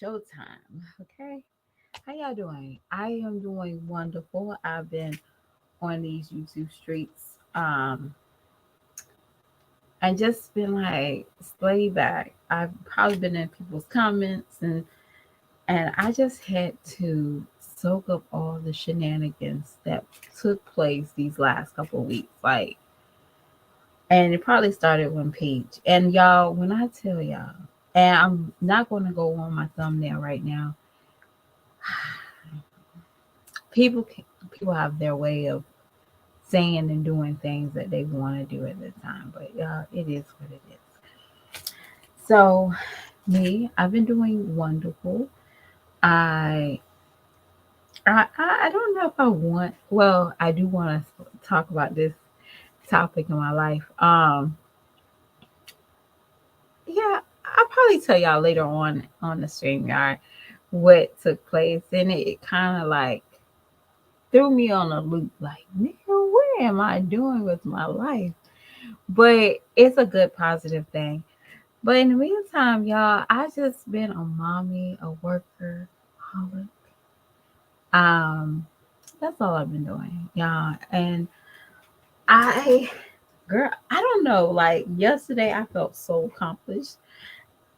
Showtime. Okay. How y'all doing? I am doing wonderful. I've been on these YouTube streets. And just been like slay back. I've probably been in people's comments and I just had to soak up all the shenanigans that took place these last couple of weeks. Like, and it probably started when Peach. And y'all, when I tell y'all, and I'm not going to go on my thumbnail right now. People have their way of saying and doing things that they want to do at the time, but y'all, it is what it is. So, me, I've been doing wonderful. I I don't know if I want. Well, I do want to talk about this topic in my life. Yeah, I'll probably tell y'all later on the stream yard what took place, and it kind of like threw me on a loop. Like, man, what am I doing with my life? But it's a good positive thing. But in the meantime, y'all, I just been a mommy, a worker, holic. Um, that's all I've been doing, y'all. And I, girl, I don't know. Like yesterday, I felt so accomplished,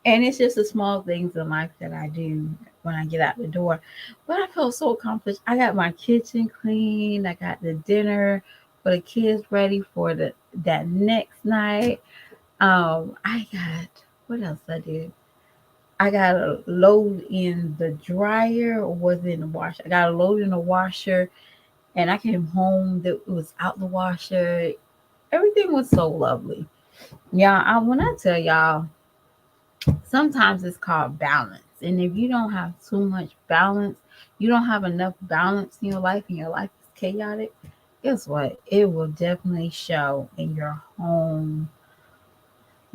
and it's just the small things in life that I do when I get out the door. But I felt so accomplished. I got my kitchen clean. I got the dinner for the kids ready for the that next night. I got what else I did? I got a load in the dryer or was it in the washer? I got a load in the washer and I came home that it was out the washer. Everything was so lovely. Yeah, when I tell y'all, sometimes it's called balance. And if you don't have too much balance, you don't have enough balance in your life and your life is chaotic, guess what? It will definitely show in your home.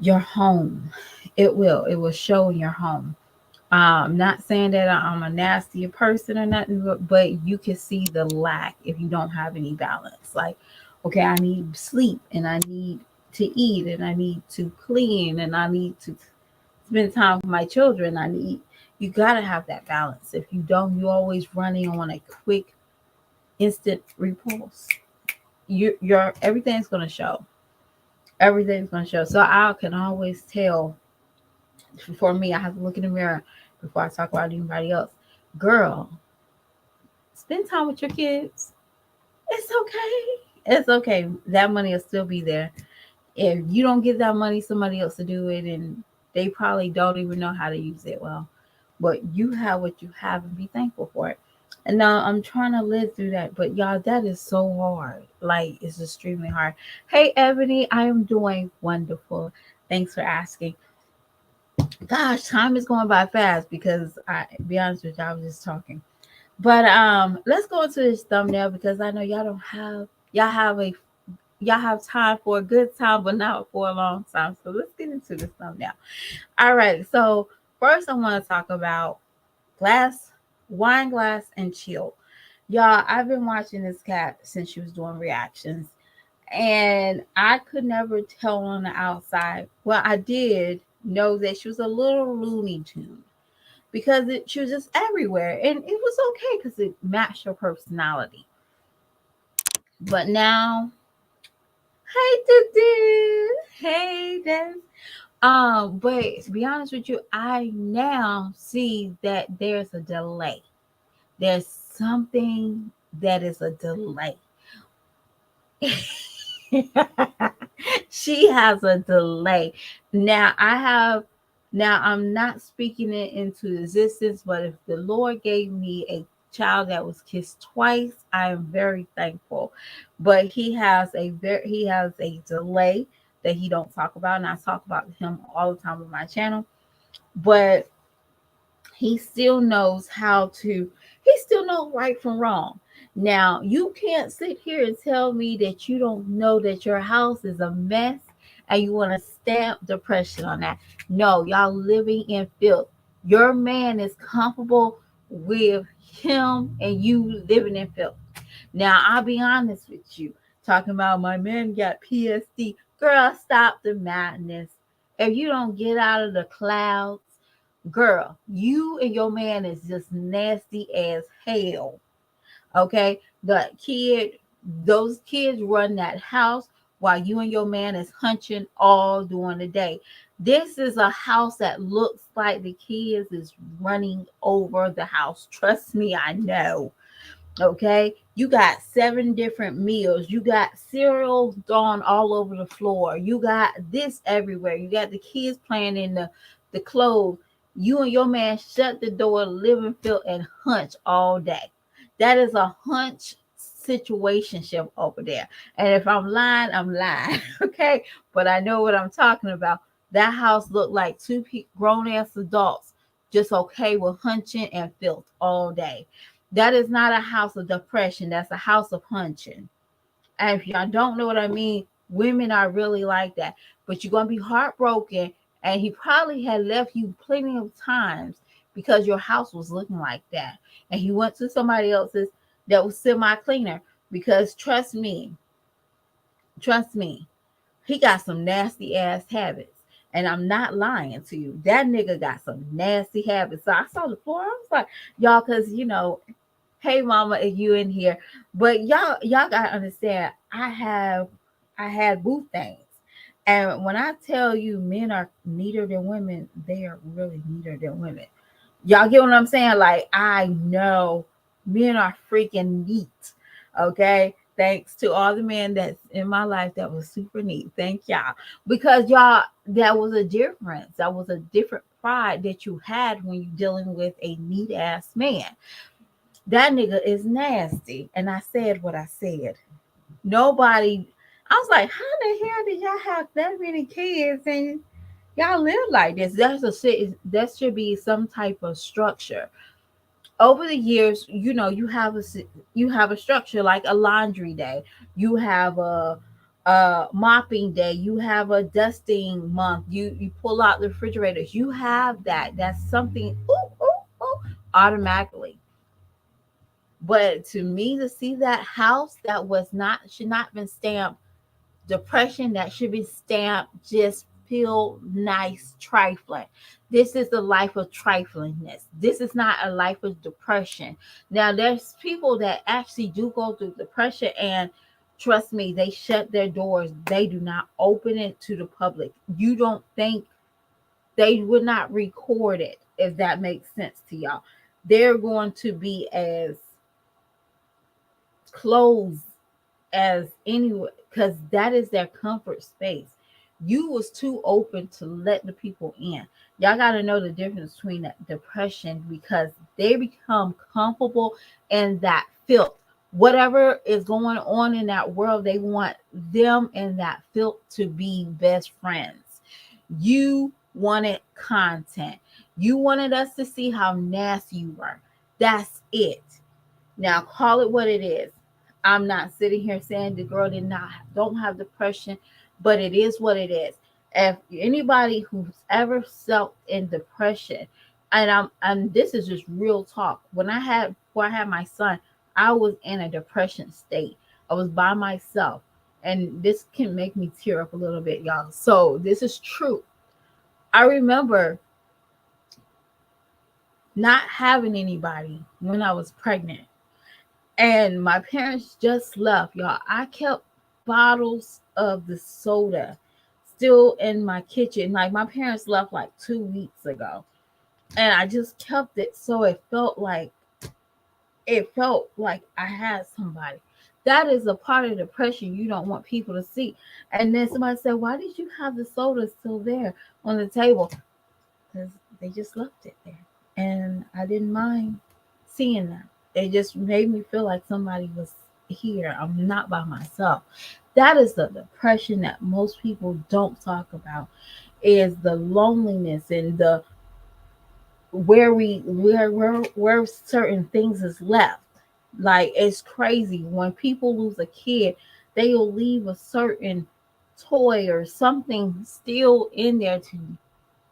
Your home. It will. It will show in your home. Not saying that I'm a nasty person or nothing, but you can see the lack if you don't have any balance. Like, okay, I need sleep and I need to eat and I need to clean and I need to spend time with my children. You got to have that balance. If you don't, you're always running on a quick, instant repulse. Your everything's going to show. Everything's going to show. So I can always tell. For me, I have to look in the mirror before I talk about anybody else. Girl, spend time with your kids. It's okay. It's okay. That money will still be there. If you don't get that money, somebody else to do it, and they probably don't even know how to use it well. But you have what you have and be thankful for it. And now I'm trying to live through that. But y'all, that is so hard. Like, it's extremely hard. Hey, Ebony, I am doing wonderful. Thanks for asking. Gosh, time is going by fast because I be honest with you, I was just talking. But let's go into this thumbnail because I know y'all have a y'all have time for a good time, but not for a long time. So let's get into this thumbnail. All right. So first I want to talk about glass, wine glass, and chill. Y'all, I've been watching this cat since she was doing reactions. And I could never tell on the outside. Well, I did know that she was a little Looney Tune because she was just everywhere, and it was okay because it matched her personality. But now, hey, Dudu, hey, Des. But to be honest with you, I now see that there's a delay. There's something that is a delay. She has a delay. Now I have now I'm not speaking it into existence, but if the Lord gave me a child that was kissed twice, I am very thankful. But he has a delay that he don't talk about, and I talk about him all the time on my channel. But he still knows he still knows right from wrong. Now, you can't sit here and tell me that you don't know that your house is a mess and you want to stamp depression on that. No, y'all living in filth. Your man is comfortable with him and you living in filth. Now, I'll be honest with you. Talking about my man got PSD. Girl, stop the madness. If you don't get out of the clouds, girl, you and your man is just nasty as hell. Okay, those kids run that house while you and your man is hunching all during the day. This is a house that looks like the kids is running over the house. Trust me, I know. Okay, you got seven different meals, you got cereal thrown all over the floor, you got this everywhere, you got the kids playing in the clothes. You and your man shut the door, live and feel and hunch all day. That is a hunch situationship over there. And if I'm lying, I'm lying. Okay, but I know what I'm talking about. That house looked like two grown ass adults just okay with hunching and filth all day. That is not a house of depression. That's a house of hunching. And if y'all don't know what I mean, women are really like that. But you're going to be heartbroken. And he probably had left you plenty of times because your house was looking like that. And he went to somebody else's that was semi cleaner. Because trust me, he got some nasty ass habits. And I'm not lying to you. That nigga got some nasty habits. So I saw the floor. I was like, y'all, because, hey mama, if you in here, but y'all gotta understand, I had boo things. And when I tell you men are neater than women, they are really neater than women. Y'all get what I'm saying? Like, I know men are freaking neat. Okay, thanks to all the men that's in my life that was super neat. Thank y'all, because y'all, that was a difference. That was a different pride that you had when you dealing with a neat ass man. That nigga is nasty. And I said what I said. Nobody, I was like, how the hell did y'all have that many kids and y'all live like this? That should be some type of structure. Over the years, you have a structure like a laundry day. You have a mopping day. You have a dusting month. You pull out the refrigerators. You have that. That's something automatically. But to me, to see that house that was not should not been stamped depression, that should be stamped just feel nice trifling. This is the life of triflingness. This is not a life of depression. Now there's people that actually do go through depression, and trust me, they shut their doors. They do not open it to the public. You don't think they would not record it, if that makes sense to y'all. They're going to be as closed as anyone, because that is their comfort space. You was too open to let the people in. Y'all got to know the difference between that depression, because they become comfortable in that filth. Whatever is going on in that world, they want them and that filth to be best friends. You wanted content. You wanted us to see how nasty you were. That's it. Now call it what it is. I'm not sitting here saying the girl did not don't have depression, but it is what it is. If anybody who's ever felt in depression, and this is just real talk. Before I had my son, I was in a depression state. I was by myself. And this can make me tear up a little bit, y'all. So this is true. I remember not having anybody when I was pregnant. And my parents just left, y'all. I kept bottles of the soda still in my kitchen. Like, my parents left like 2 weeks ago. And I just kept it, so it felt like I had somebody. That is a part of depression you don't want people to see. And then somebody said, why did you have the soda still there on the table? Because they just left it there. And I didn't mind seeing that. It just made me feel like somebody was here. I'm not by myself. That is the depression that most people don't talk about, is the loneliness and the where certain things is left. Like, it's crazy when people lose a kid, they'll leave a certain toy or something still in there to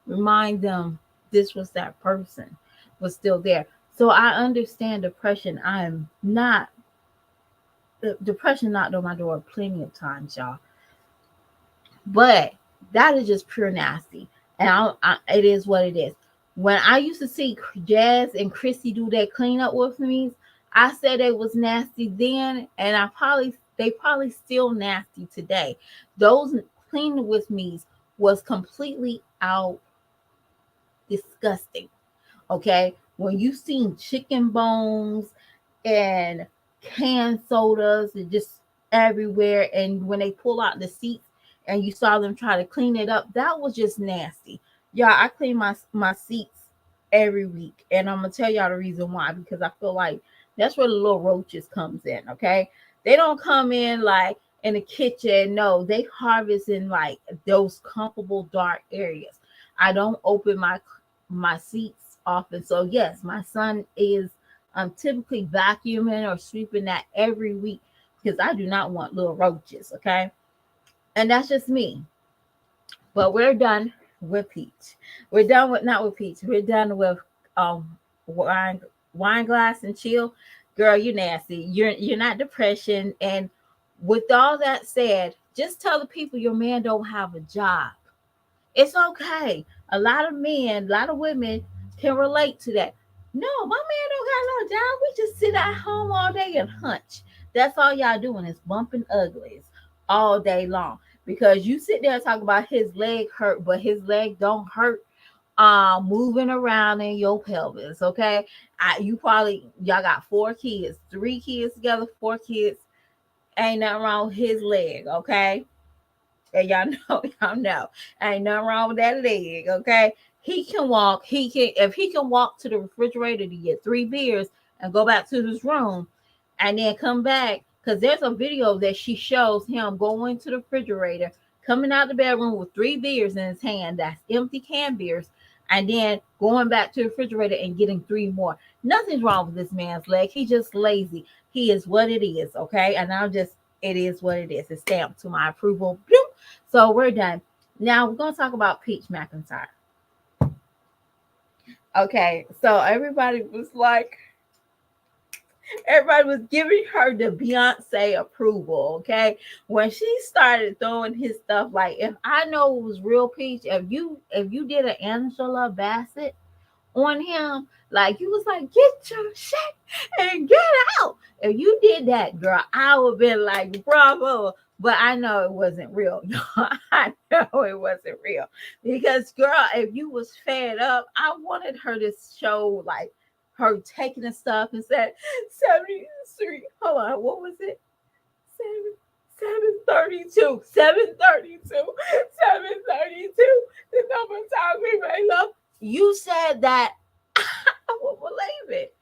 remind them this was that person was still there. So I understand depression. I am not depression knocked on my door plenty of times, y'all. But that is just pure nasty. And it is what it is. When I used to see Jazz and Chrissy do that cleanup with me, I said it was nasty then, and they probably still nasty today. Those cleaning with me was completely out disgusting. Okay, when you seen chicken bones and canned sodas and just everywhere, and when they pull out the seats and you saw them try to clean it up, that was just nasty. Yeah, I clean my seats every week, and I'm gonna tell y'all the reason why, because I feel like that's where the little roaches comes in. Okay, they don't come in like in the kitchen. No, they harvest in like those comfortable dark areas. I don't open my seats often. So yes, my son is typically vacuuming or sweeping that every week because I do not want little roaches. Okay, and that's just me. But we're done with Peach. We're done with not with Peach. We're done with wine wine glass and chill. Girl, you nasty. You're not depression. And with all that said, just tell the people your man don't have a job. It's okay. A lot of men, a lot of women can relate to that. No, my man don't got no job. We just sit at home all day and hunch. That's all y'all doing is bumping uglies all day long. Because you sit there and talk about his leg hurt, but his leg don't hurt moving around in your pelvis. Okay. You probably y'all got 4 kids, 3 kids together, 4 kids. Ain't nothing wrong with his leg, okay? And y'all know, y'all know. Ain't nothing wrong with that leg, okay? He can walk. He can if he can walk to the refrigerator to get 3 beers and go back to his room and then come back. Because there's a video that she shows him going to the refrigerator, coming out the bedroom with 3 beers in his hand. That's empty can beers. And then going back to the refrigerator and getting 3 more. Nothing's wrong with this man's leg. He's just lazy. He is what it is, okay? And I'll just it is what it is. It's stamped to my approval. So we're done. Now we're gonna talk about Peach McIntyre. Okay, so everybody was giving her the Beyonce approval. Okay, when she started throwing his stuff, like if I know it was real Peach, if you did an Angela Bassett on him, like you was like, get your shit and get out. If you did that, girl, I would have been like, bravo. But I know it wasn't real. I know it wasn't real. Because girl, if you was fed up, I wanted her to show like her taking the stuff and said 73. Hold on, what was it? 732. 732. 732. The number of times we made love. You said that I would believe it.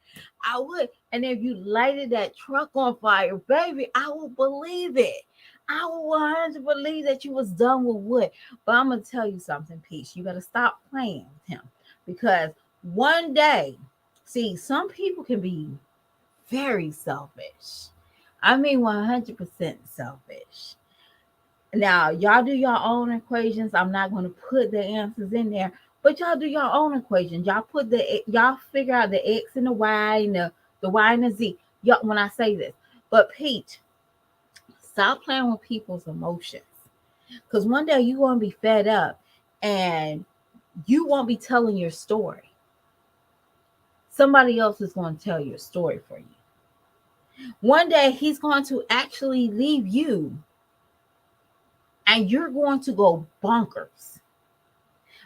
I would. And if you lighted that truck on fire, baby, I would believe it. I would 100 believe that you was done with wood. But I'm gonna tell you something, Peach. You gotta stop playing with him because one day, see, some people can be very selfish. I mean, 100% selfish. Now, y'all do your own equations. I'm not going to put the answers in there, but y'all do your own equations. Y'all figure out the X and the Y and the Y and the Z. Y'all, when I say this, but Pete, stop playing with people's emotions because one day you're going to be fed up and you won't be telling your story. Somebody else is going to tell your story for you. One day he's going to actually leave you and you're going to go bonkers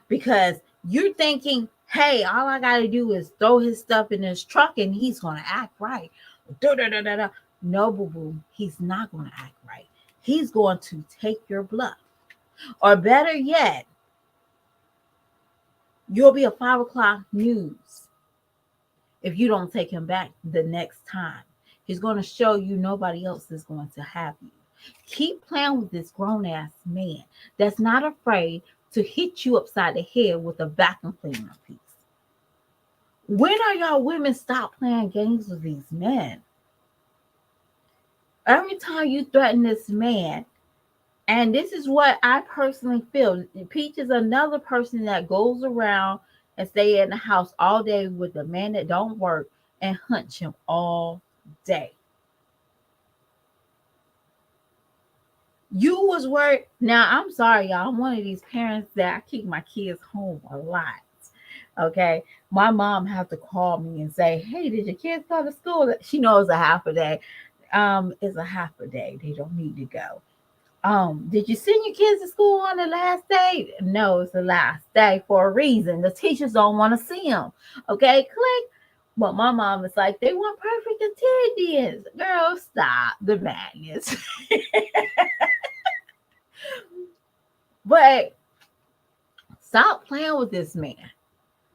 because you're thinking, hey, all I got to do is throw his stuff in his truck and he's going to act right. Da-da-da-da-da. No, boo boo, he's not going to act right. He's going to take your bluff. Or better yet, you'll be a 5 o'clock news if you don't take him back the next time. He's going to show you nobody else is going to have you. Keep playing with this grown ass man that's not afraid to hit you upside the head with a vacuum cleaner piece. When are y'all women stop playing games with these men? Every time you threaten this man, and this is what I personally feel. Peach is another person that goes around and stay in the house all day with a man that don't work and hunch him all day. You was worried. Now, I'm sorry, y'all. I'm one of these parents that I keep my kids home a lot. Okay. My mom have to call me and say, hey, did your kids go to school? She knows a half a day. It's a half a day. They don't need to go. Did you send your kids to school on the last day? No, it's the last day for a reason. The teachers don't want to see them. Okay, click. But my mom is like, they want perfect attendance. Girl, stop the madness. But stop playing with this man.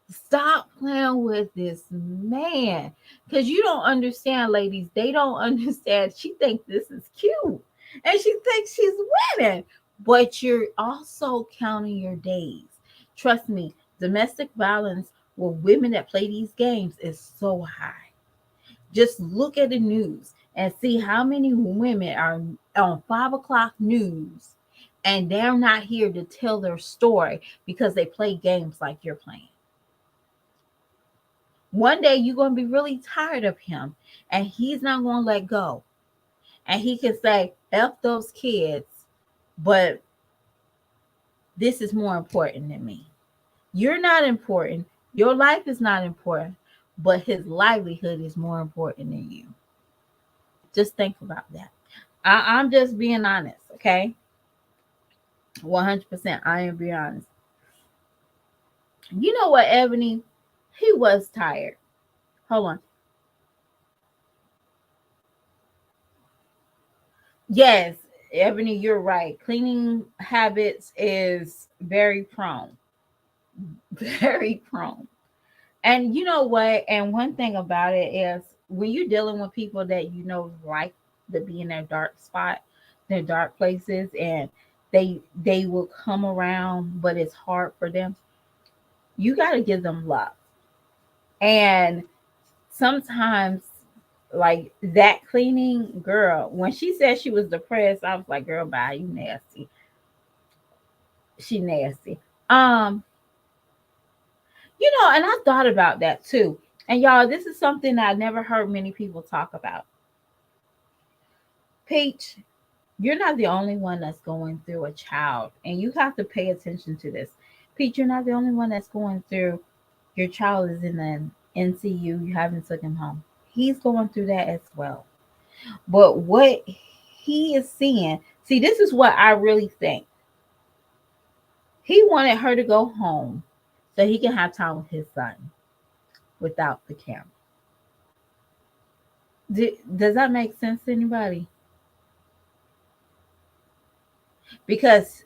Stop playing with this man. Because you don't understand, ladies. They don't understand. She thinks this is cute. And she thinks she's winning. But you're also counting your days. Trust me, domestic violence with women that play these games is so high. Just look at the news and see how many women are on 5 o'clock news and they're not here to tell their story because they play games like you're playing. One day you're going to be really tired of him and he's not going to let go. And he can say, F those kids, but this is more important than me. You're not important. Your life is not important, but his livelihood is more important than you. Just think about that. I'm just being honest, okay? 100%. I am being honest. You know what, Ebony? He was tired. Hold on. Yes, Ebony, you're right. Cleaning habits is very prone. Very prone. And you know what? And one thing about it is when you're dealing with people that you know like to be in their dark spot, their dark places, and they will come around, but it's hard for them. You got to give them love. And sometimes, like that cleaning girl, when she said she was depressed, I was like, girl, bye, you nasty. She nasty. Um, and I thought about that too. And y'all, this is something I never heard many people talk about. Peach, you're not the only one that's going through a child, and you have to pay attention to this. Peach, you're not the only one that's going through. Your child is in an NCU. You haven't took him home. He's going through that as well. But what he is seeing, see, this is what I really think. He wanted her to go home so he can have time with his son without the camera. Does that make sense to anybody? Because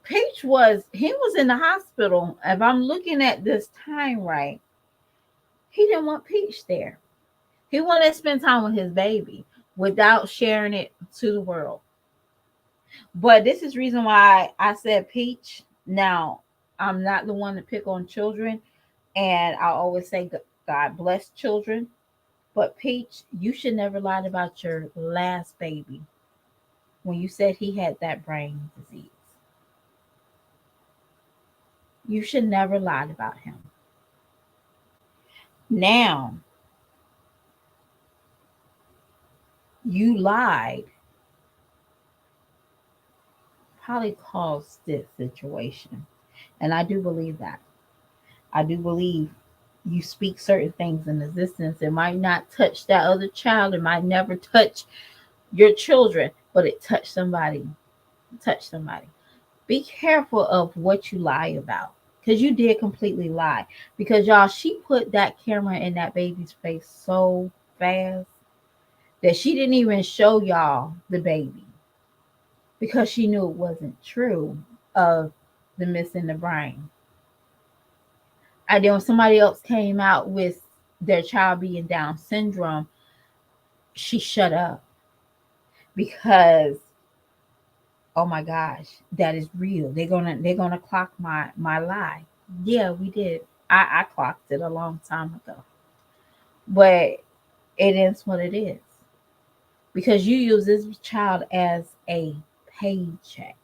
he was in the hospital. If I'm looking at this time right, he didn't want Peach there. He wanted to spend time with his baby without sharing it to the world. But this is reason why I said Peach. Now, I'm not the one to pick on children, and I always say God bless children. But Peach, you should never lie about your last baby when you said he had that brain disease. You should never lie about him. Now, you lied probably caused this situation. And I do believe that. I do believe you speak certain things in existence. It might not touch that other child. It might never touch your children, but it touched somebody. Touch somebody. Be careful of what you lie about. Because you did completely lie. Because y'all, she put that camera in that baby's face so fast that she didn't even show y'all the baby because she knew it wasn't true of the missing the brain. And then when somebody else came out with their child being Down syndrome, she shut up because oh my gosh, that is real. They're gonna clock my lie. Yeah, we did. I clocked it a long time ago. But it is what it is. Because you use this child as a paycheck.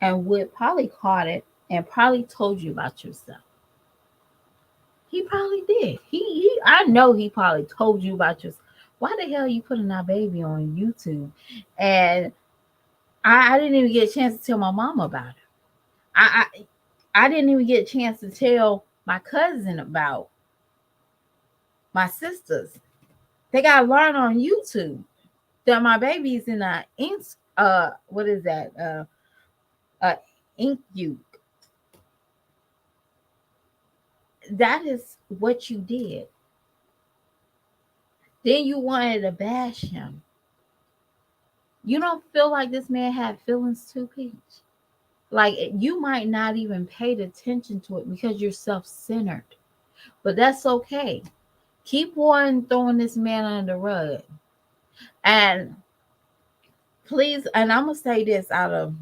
And Wood probably caught it and probably told you about yourself. He probably did. I know he probably told you about yourself. Why the hell are you putting our baby on YouTube? And I didn't even get a chance to tell my mom about it. I I didn't even get a chance to tell my cousin about my sisters. They got to learn on YouTube that my baby's in a ink, what is that? Ink uke. That is what you did. Then you wanted to bash him. You don't feel like this man had feelings too, Peach? Like you might not even paid attention to it because you're self-centered. But that's okay. Keep on throwing this man under the rug. And please, and I'm gonna say this out of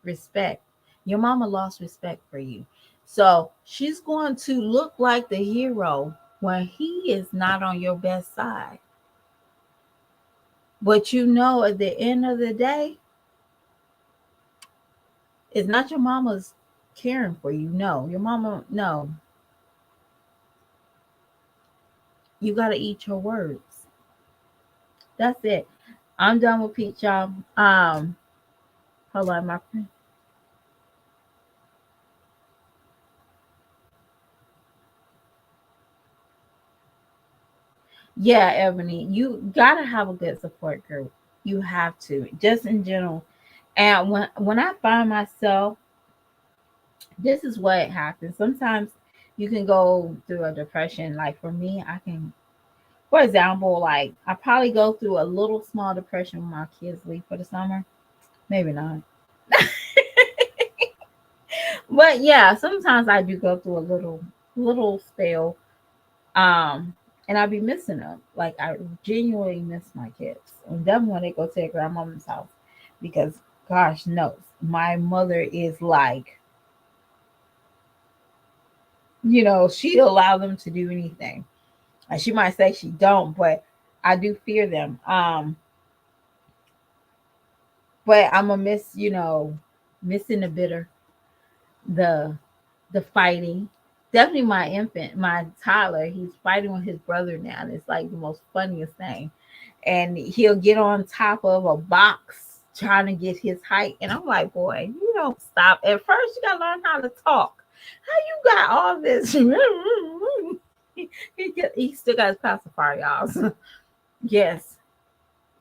respect. Your mama lost respect for you. So she's going to look like the hero when he is not on your best side. But you know, at the end of the day, it's not your mama's caring for you. No, your mama, no. You got to eat your words. That's it. I'm done with Pete, y'all. Hold on, my friend. Yeah, Ebony, you gotta have a good support group. You have to, just in general. And when I find myself, this is what happens. Sometimes you can go through a depression. Like for me, I can, for example, like I probably go through a little small depression when my kids leave for the summer. Maybe not. But yeah, sometimes I do go through a little spell. Um, and I'll be missing them. Like I genuinely miss my kids. And then when they go to their grandmama's house, because gosh knows my mother is like, she'd allow them to do anything. And she might say she don't, but I do fear them. But I'm gonna miss, missing the bitter, the the fighting. Definitely my infant, my toddler, he's fighting with his brother now. And it's like the most funniest thing. And he'll get on top of a box trying to get his height. And I'm like, boy, you don't stop. At first, you gotta learn how to talk. How you got all this? he still got his pacifier, y'all. Yes,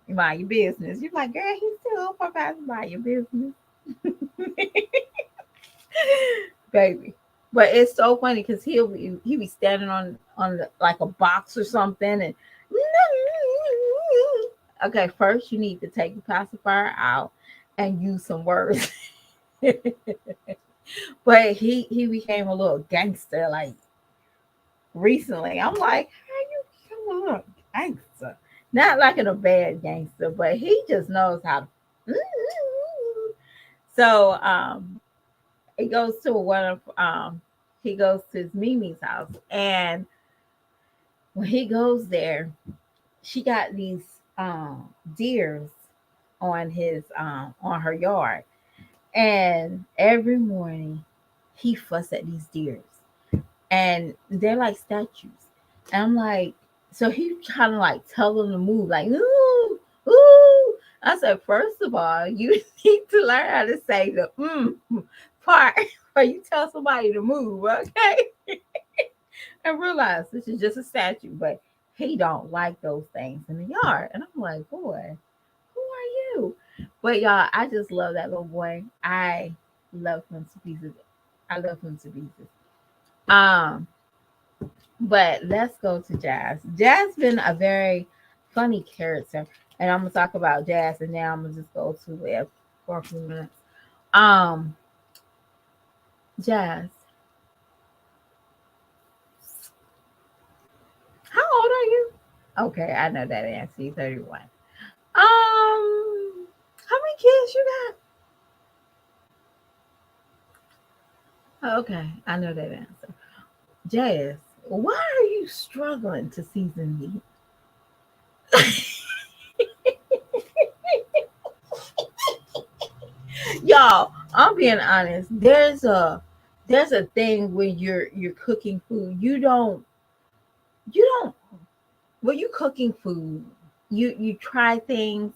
mind your business. You're like, girl, he's still up for pacifier your business. Baby. But it's so funny because he'll be standing on like a box or something, and okay, first you need to take the pacifier out and use some words. But he became a little gangster like recently. I'm like, how you become a little gangster? Not like in a bad gangster, but he just knows how to. So he goes to one of he goes to his Mimi's house, and when he goes there, she got these deers on her yard, and every morning he fussed at these deers, and they're like statues. And I'm like, so he trying to like tell them to move, like ooh, ooh. I said, first of all, you need to learn how to say the part before you tell somebody to move, okay? And realize this is just a statue, but he don't like those things in the yard. And I'm like, boy, who are you? But y'all, I just love that little boy. I love him to pieces. I love him to pieces. Um, but let's go to Jazz. Jazz been a very funny character, and I'm gonna talk about Jazz, and now I'm gonna just go to it for a few minutes. Um, Jazz, how old are you? Okay, I know that answer. You're 31. How many kids you got? Oh, okay, I know that answer. Jazz, why are you struggling to season meat? Y'all, I'm being honest. There's a thing when you're cooking food. You don't when you cooking food, you try things,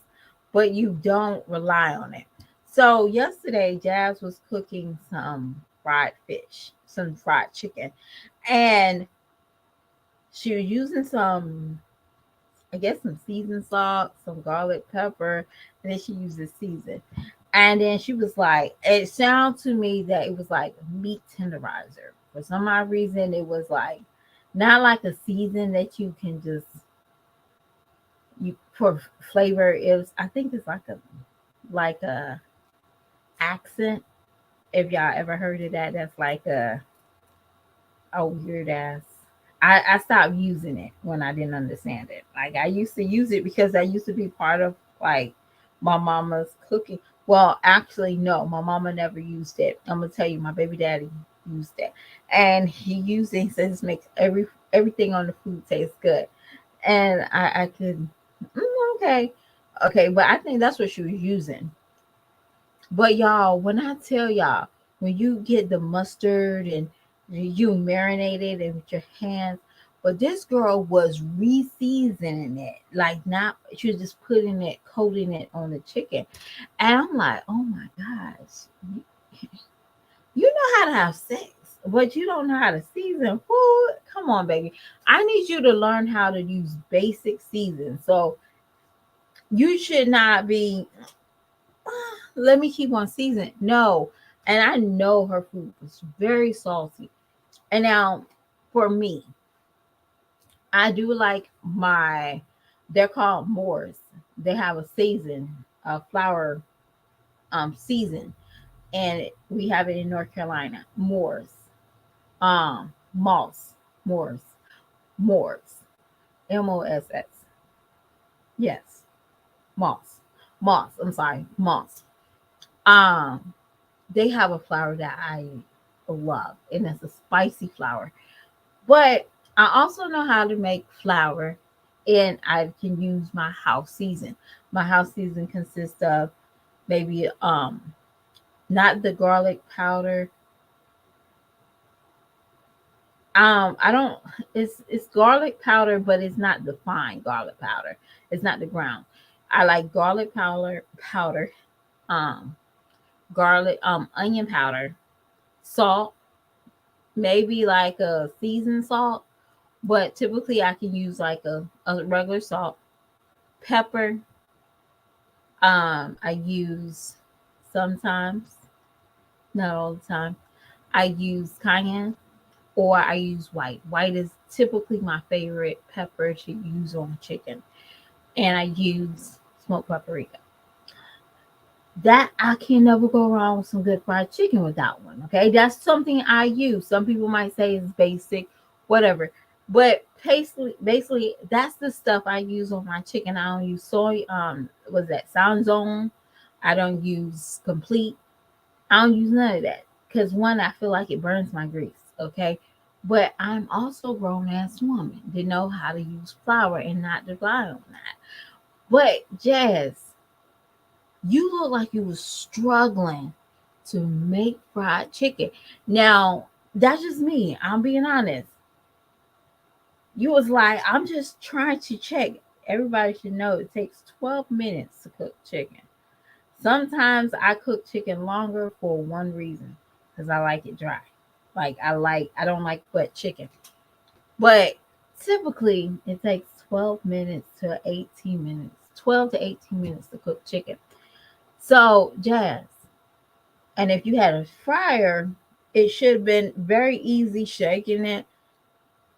but you don't rely on it. So yesterday, Jazz was cooking some fried fish, some fried chicken. And she was using some, I guess, some seasoned salt, some garlic pepper, and then she used the season. And then she was like, it sounded to me that it was like meat tenderizer. For some odd reason, it was like not like a season that you can just you for flavor. It was, I think it's like a accent. If y'all ever heard of that, that's like a weird ass. I stopped using it when I didn't understand it. Like I used to use it because I used to be part of like my mama's cooking. Well, actually, no, my mama never used it. I'm gonna tell you, my baby daddy used it, and he used it. He says this makes everything on the food taste good, and I could, okay, okay, but I think that's what she was using. But y'all, when I tell y'all, when you get the mustard and you marinate it and with your hands, but this girl was re-seasoning it, like not she was just putting it, coating it on the chicken, and I'm like, oh my gosh, you know how to have sex, but you don't know how to season food. Come on, baby, I need you to learn how to use basic season. So you should not be let me keep on seasoning. No. And I know her food was very salty. And now for me, I do like my, they're called Moors. They have a season, a flour season. And we have it in North Carolina. Moors. Moss. Moors. Moors. Moss. Yes. Moss. Moss. I'm sorry. Moss. Um they have a flour that I love, and it's a spicy flour. But I also know how to make flour, and I can use my house season. My house season consists of maybe not the garlic powder. I don't it's garlic powder, but it's not the fine garlic powder. It's not the ground. I like garlic powder, um garlic onion powder, salt, maybe like a seasoned salt, but typically I can use like a regular salt, pepper. I use sometimes, not all the time. I use cayenne or I use white. White is typically my favorite pepper to use on chicken, and I use smoked paprika. That I can never go wrong with some good fried chicken with that one. Okay, that's something I use. Some people might say it's basic, whatever, but basically that's the stuff I use on my chicken. I don't use soy. Was that Sound Zone? I don't use Complete. I don't use none of that because one, I feel like it burns my grease. Okay, but I'm also a grown ass woman to know how to use flour and not rely on that. But Jazz, you look like you was struggling to make fried chicken. Now, that's just me. I'm being honest. You was like, I'm just trying to check. Everybody should know it takes 12 minutes to cook chicken. Sometimes I cook chicken longer for one reason, because I like it dry. I don't like wet chicken. But typically it takes 12 minutes to 18 minutes, 12 to 18 minutes to cook chicken. So, Jazz, and if you had a fryer, it should have been very easy shaking it.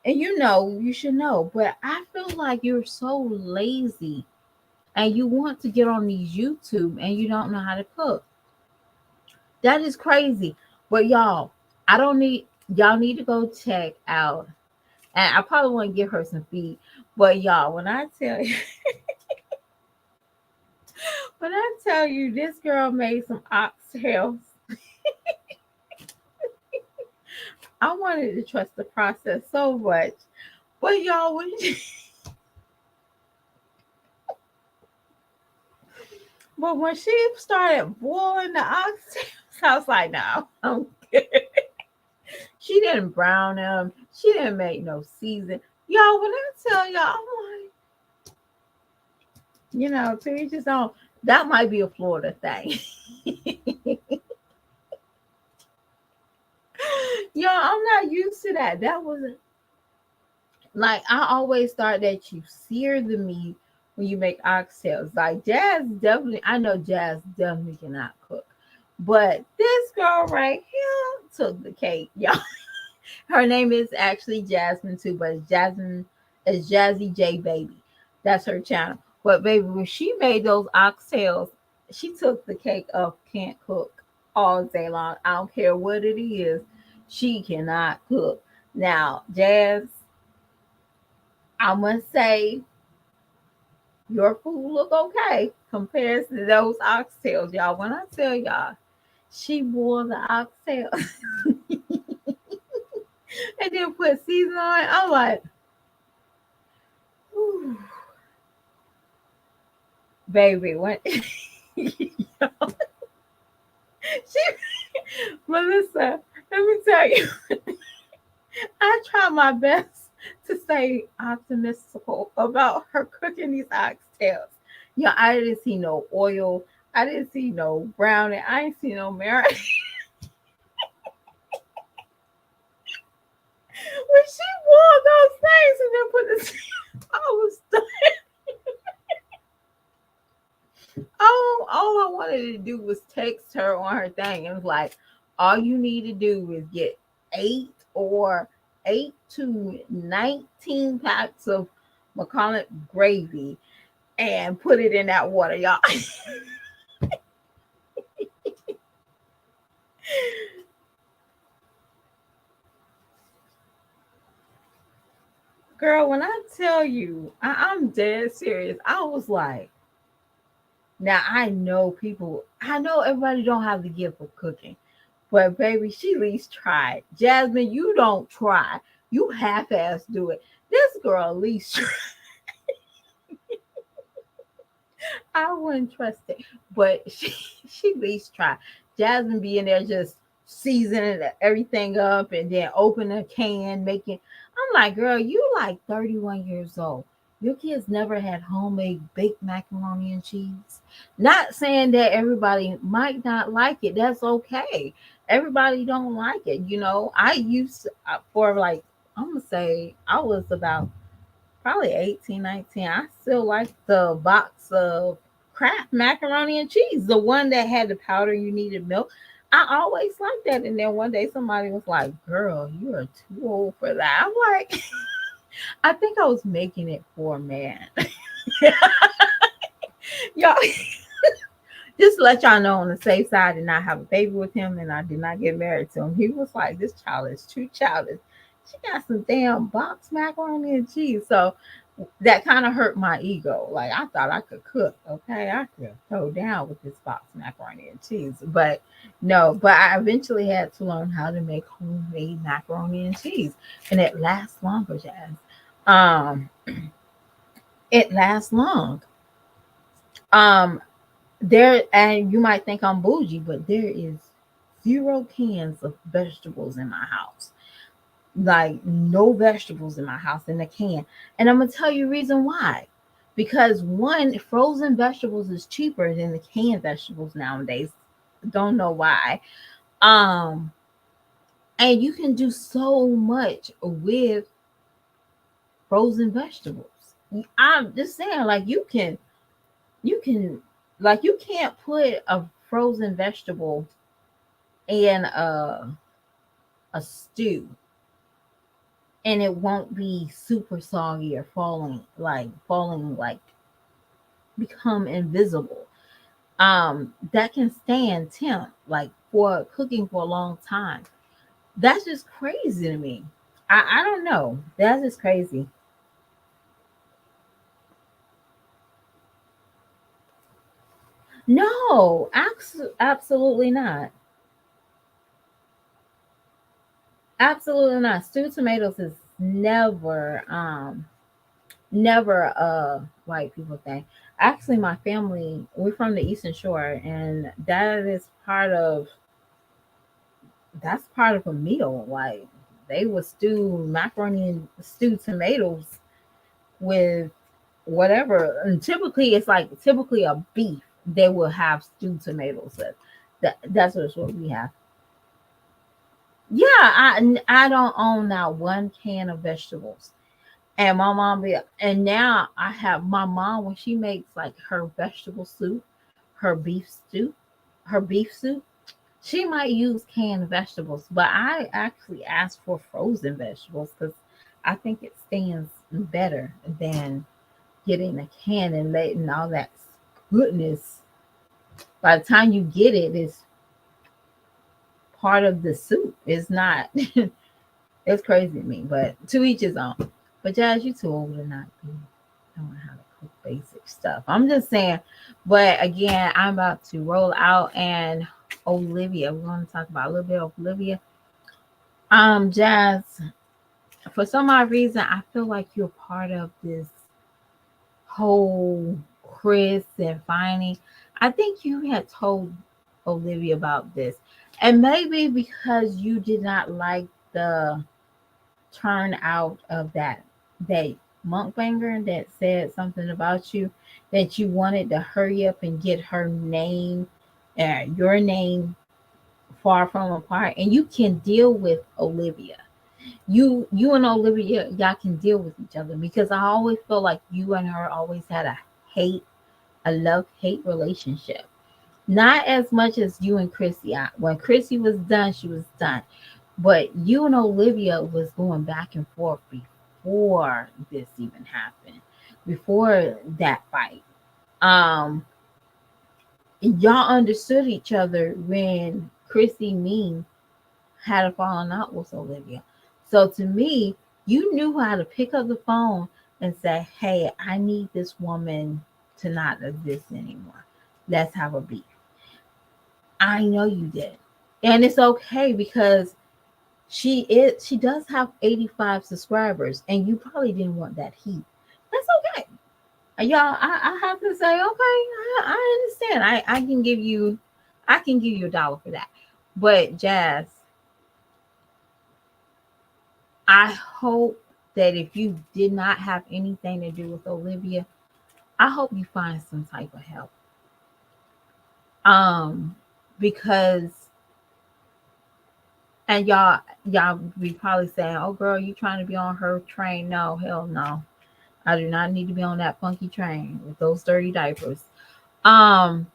And you should know. But I feel like you're so lazy and you want to get on these YouTube and you don't know how to cook. That is crazy. But I don't need y'all need to go check out. And I probably want to give her some feed. But y'all, when I tell you this girl made some oxtails, I wanted to trust the process so much. But y'all, when she started boiling the oxtails, I was like, no, I'm good. She didn't brown them. She didn't make no season. Y'all, when I tell y'all, I'm like, to each his own. That might be a Florida thing. I'm not used to that. That wasn't like I always thought that you sear the meat when you make oxtails. Like Jazz definitely, I know Jazz definitely cannot cook, but this girl right here took the cake, y'all. Her name is actually Jasmine too, but it's Jasmine, it's Jazzy J Baby. That's her channel. But baby, when she made those oxtails, she took the cake of can't cook all day long. I don't care what it is, she cannot cook. Now, Jazz, I must say your food look okay compared to those oxtails, y'all. When I tell y'all, she boiled the oxtails and then put season on it. I'm like, ooh, baby, what? she, Melissa, let me tell you, I try my best to stay optimistic about her cooking these oxtails. I didn't see no oil. I didn't see no browning. I didn't see no marinade. When she wore those things and then put this, I was all I wanted to do was text her on her thing and was like, all you need to do is get 8 to 19 packs of McConnell gravy and put it in that water, y'all. Girl, when I tell you, I'm dead serious. I was like, now I know everybody don't have the gift of cooking, but baby, she at least tried. Jasmine, you don't try. You half-ass do it. This girl at least I wouldn't trust it, but she at least tried. Jasmine be in there just seasoning everything up and then open a can, making. I'm like, girl, you like 31 years old. Your kids never had homemade baked macaroni and cheese. Not saying that everybody might not like it. That's okay. Everybody don't like it. I used for like I'm gonna say I was about probably 18, 19. I still like the box of Kraft macaroni and cheese, the one that had the powder you needed milk. I always liked that. And then one day somebody was like, girl, you are too old for that. I'm like, I think I was making it for a man. Y'all, just to let y'all know on the safe side, I did not have a baby with him and I did not get married to him. He was like, this child is too childish. She got some damn box macaroni and cheese. So that kind of hurt my ego. Like I thought I could cook. Okay, I could throw down with this box macaroni and cheese, but no. But I eventually had to learn how to make homemade macaroni and cheese, and it lasts longer, Jazz. Um, it lasts long. Um, there, and you might think I'm bougie, but there is zero cans of vegetables in my house. Like no vegetables in my house in a can. And I'm gonna tell you reason why. Because one, frozen vegetables is cheaper than the canned vegetables nowadays. Don't know why. Um, and you can do so much with frozen vegetables. I'm just saying, like you can like you can't put a frozen vegetable in a stew and it won't be super soggy or falling like become invisible. That can stand temp like for cooking for a long time. That's just crazy to me. I don't know. That's just crazy. No, absolutely not. Absolutely not. Stewed tomatoes is never a white people thing. Actually, my family, we're from the Eastern Shore, and that's part of a meal. Like they would stew macaroni and stew tomatoes with whatever. And typically, it's like typically a beef. They will have stewed tomatoes. That's what we have. Yeah, I don't own now one can of vegetables. And my mom be, and now I have my mom when she makes like her vegetable soup, her beef soup, her beef soup. She might use canned vegetables, but I actually ask for frozen vegetables because I think it stands better than getting a can and letting all that goodness. By the time you get it, it's part of the soup. It's not. It's crazy to me, but to each his own. But Jazz, you too old to not be knowing how to cook basic stuff. I'm just saying. But again, I'm about to roll out and Olivia. We're going to talk about a little bit of Olivia. Jazz, for some odd reason, I feel like you're part of this whole Chris and Finey. I think you had told Olivia about this. And maybe because you did not like the turn out of that monkbanger that said something about you, that you wanted to hurry up and get her name, your name far from apart, and you can deal with Olivia. You and Olivia, y'all can deal with each other because I always feel like you and her always had hate a love hate relationship. Not as much as you and Chrissy. When Chrissy was done, she was done. But you and Olivia was going back and forth before this even happened, before that fight. Um, y'all understood each other when Chrissy Mean had a falling out with Olivia. So to me, you knew how to pick up the phone and say, "Hey, I need this woman to not exist anymore. Let's have a beef." I know you did, and it's okay because she does have 85 subscribers, and you probably didn't want that heat. That's okay. Y'all, I have to say, okay, I understand. I can give you a dollar for that. But Jazz, I hope that if you did not have anything to do with Olivia, I hope you find some type of help. Um, because and y'all be probably saying, "Oh, girl, you trying to be on her train?" No, hell no. I do not need to be on that funky train with those dirty diapers. Um,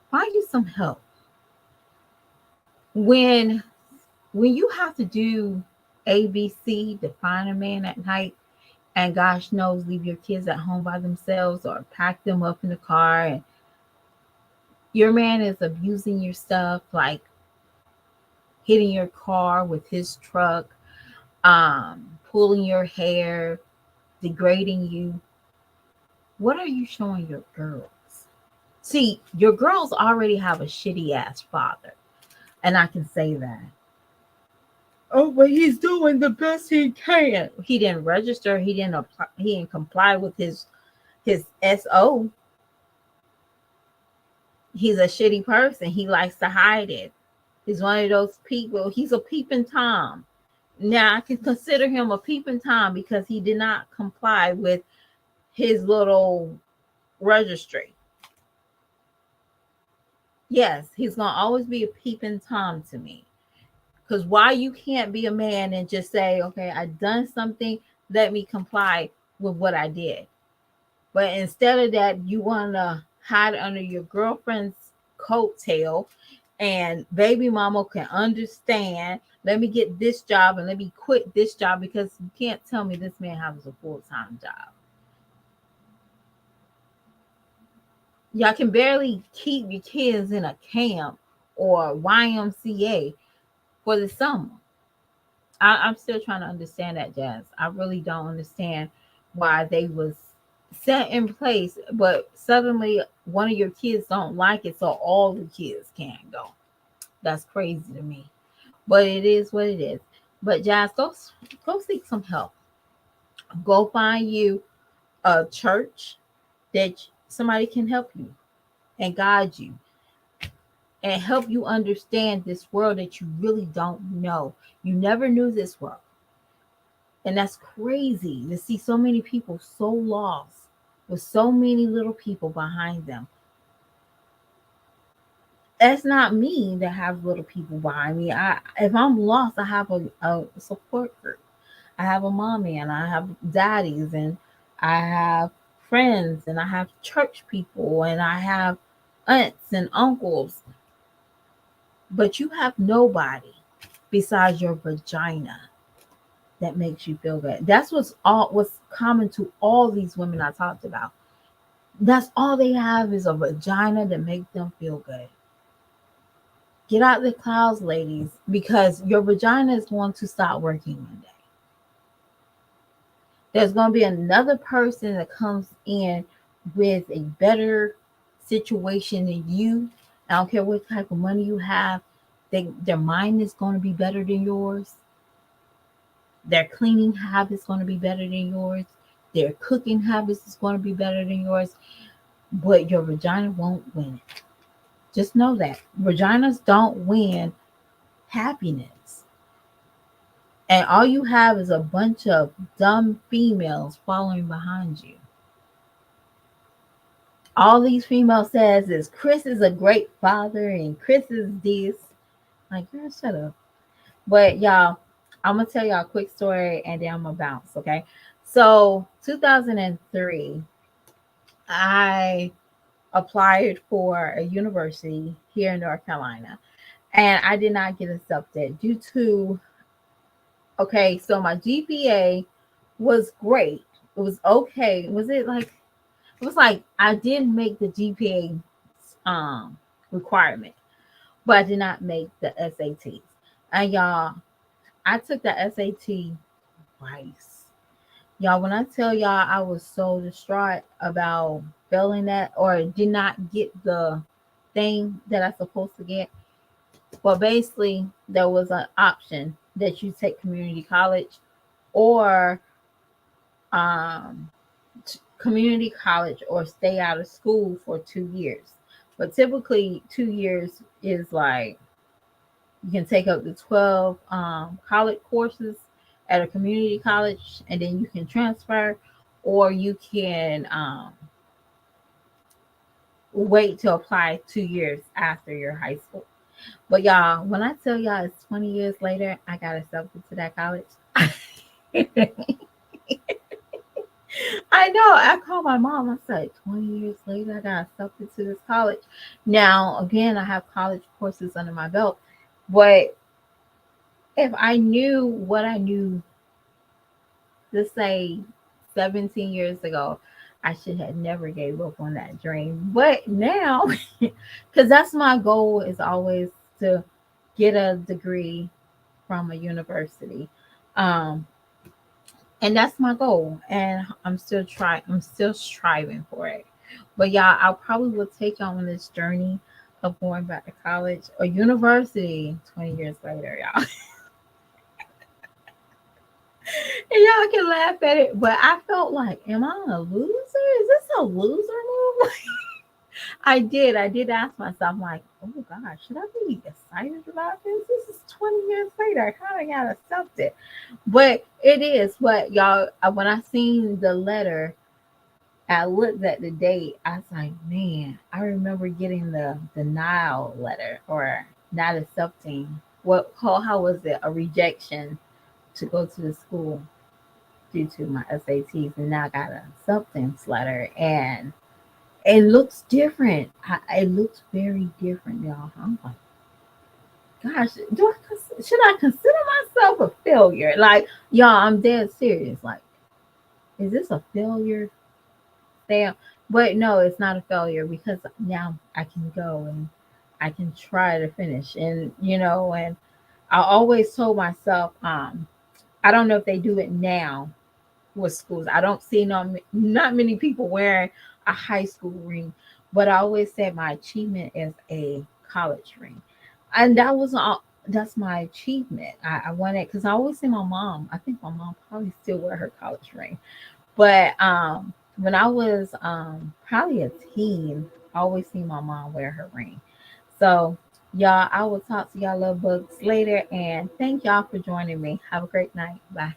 find you some help when you have to do ABC to find a man at night, and gosh knows leave your kids at home by themselves or pack them up in the car, and your man is abusing your stuff, like hitting your car with his truck, pulling your hair, degrading you. What are you showing your girls? See, your girls already have a shitty ass father, and I can say that. Oh, but he's doing the best he can. He didn't register. He didn't apply. He didn't comply with his SO. He's a shitty person. He likes to hide it. He's one of those people. He's a peeping tom. Now I can consider him a peeping tom because he did not comply with his little registry. Yes, he's gonna always be a peeping tom to me. Because why you can't be a man and just say, okay, I done something, let me comply with what I did. But instead of that, you want to hide under your girlfriend's coattail, and baby mama can understand. Let me get this job and let me quit this job because you can't tell me this man has a full-time job. Y'all can barely keep your kids in a camp or YMCA for the summer. I'm still trying to understand that, Jazz. I really don't understand why they was set in place, but suddenly one of your kids don't like it, so all the kids can't go. That's crazy to me. But it is what it is. But Jazz, go seek some help. Go find you a church that somebody can help you and guide you and help you understand this world that you really don't know. You never knew this world. And that's crazy to see so many people so lost with so many little people behind them. It's not me that have little people behind me. If I'm lost, I have a support group. I have a mommy and I have daddies and I have friends and I have church people and I have aunts and uncles. But you have nobody besides your vagina that makes you feel good. That's what's common to all these women I talked about. That's all they have is a vagina that makes them feel good. Get out the clouds, ladies, because your vagina is going to stop working one day. There's going to be another person that comes in with a better situation than you. I don't care what type of money you have. Their mind is going to be better than yours. Their cleaning habits going to be better than yours. Their cooking habits is going to be better than yours. But your vagina won't win it. Just know that vaginas don't win happiness. And all you have is a bunch of dumb females following behind you. All these females says is Chris is a great father and Chris is this. Like, girl, shut up. But y'all, I'm gonna tell y'all a quick story and then I'm gonna bounce, okay? So 2003, I applied for a university here in North Carolina and I did not get accepted due to, okay, so my GPA was great. It was okay. It was like I didn't make the GPA requirement, but I did not make the SATs. And y'all, I took the SAT twice. Y'all, when I tell y'all I was so distraught about failing that or did not get the thing that I supposed to get. Well, basically there was an option that you take community college or um community college or stay out of school for 2 years. But typically 2 years is like you can take up to 12 college courses at a community college and then you can transfer or you can wait to apply 2 years after your high school. But y'all, when I tell y'all it's 20 years later, I got accepted to that college. I know. I called my mom. I said, 20 years later, I got accepted to this college. Now, again, I have college courses under my belt. But if I knew what I knew, let's say 17 years ago, I should have never gave up on that dream. But now, because that's my goal is always to get a degree from a university. Um, and that's my goal and I'm still striving for it. But y'all, I probably will take y'all on this journey of going back to college or university 20 years later, y'all. And y'all can laugh at it, but I felt like, am I a loser? Is this a loser move? I did ask myself, I'm like, oh gosh, should I be excited about this? This is 20 years later. I kind of got accepted. But it is what y'all, when I seen the letter, I looked at the date. I was like, man, I remember getting the denial letter or not accepting. How was it? A rejection to go to the school due to my SATs. And now I got an acceptance letter. And it looks different. It looks very different, y'all. I'm like, gosh, should I consider myself a failure? Like, y'all, I'm dead serious. Like, is this a failure? Fail? But no, it's not a failure because now I can go and I can try to finish. And and I always told myself, I don't know if they do it now with schools. I don't see not many people wearing a high school ring, but I always said my achievement is a college ring, and that was all. That's my achievement. I wanted because I always see my mom. I think my mom probably still wear her college ring, but when I was probably a teen, I always see my mom wear her ring. So y'all, I will talk to y'all love bugs later, and thank y'all for joining me. Have a great night. Bye.